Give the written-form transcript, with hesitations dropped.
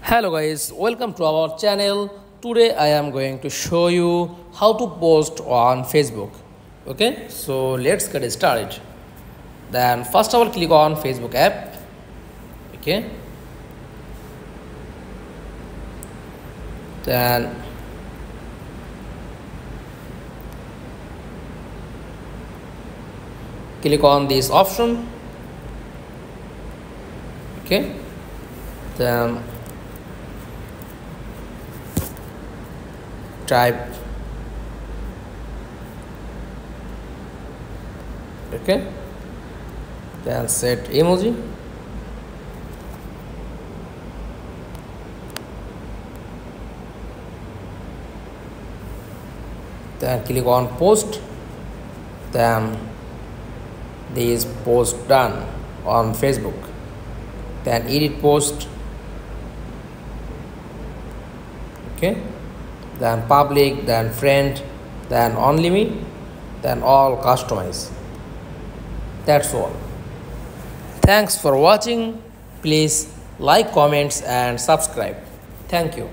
Hello guys, welcome to our channel. Today I am going to show you how to post on Facebook. Okay, so let's get started. Then first of all click on Facebook app. Okay, then click on this option. Okay, then type. Okay, then set emoji. Then click on post. Then this post done on Facebook. Then edit post. Okay, then public, then friend, then only me, then all customize. That's all. Thanks for watching. Please like, comments and subscribe. Thank you.